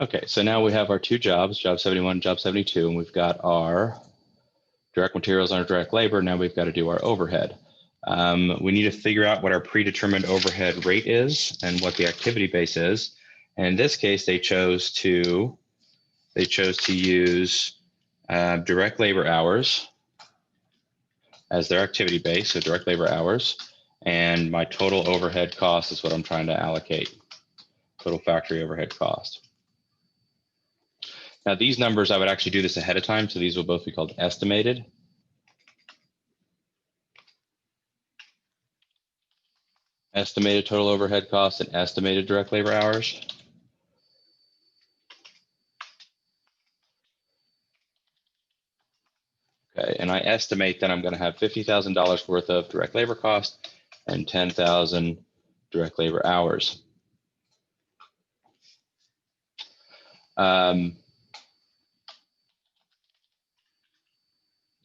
Okay, so now we have our two jobs, job 71, job 72, and we've got our direct materials and our direct labor. Now we've got to do our overhead. We need to figure out what our predetermined overhead rate is and what the activity base is. And in this case, they chose to use direct labor hours as their activity base, so direct labor hours. And my total overhead cost is what I'm trying to allocate, total factory overhead cost. Now these numbers, I would actually do this ahead of time, so these will both be called estimated. Estimated total overhead costs and estimated direct labor hours. Okay, and I estimate that I'm going to have $50,000 worth of direct labor cost and 10,000 direct labor hours.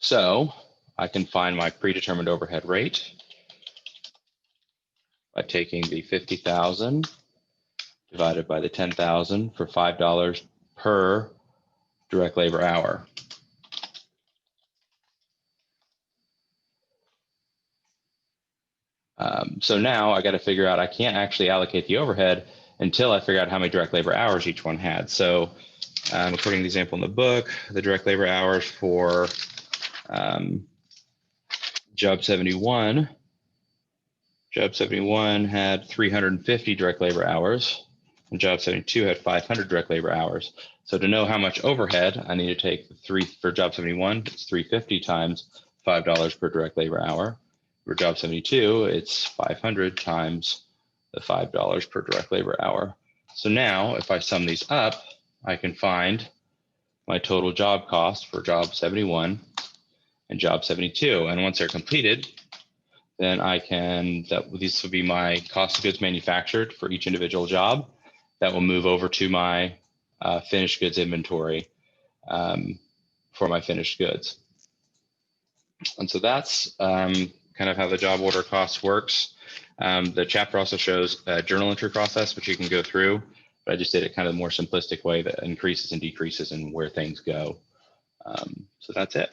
So I can find my predetermined overhead rate by taking the 50,000 divided by the 10,000 for $5 per direct labor hour. So now I got to figure out, I can't actually allocate the overhead until I figure out how many direct labor hours each one had. So according to the example in the book, the direct labor hours for job 71 had 350 direct labor hours, and job 72 had 500 direct labor hours. So to know how much overhead, I need to take for job 71, it's 350 times $5 per direct labor hour. For job 72, it's 500 times the $5 per direct labor hour. So now if I sum these up, I can find my total job cost for job 71 and job 72. And once they're completed, then this will be my cost of goods manufactured for each individual job. That will move over to my finished goods inventory for my finished goods. And so that's kind of how the job order cost works. The chapter also shows a journal entry process, which you can go through, but I just did it kind of a more simplistic way that increases and decreases and where things go. So that's it.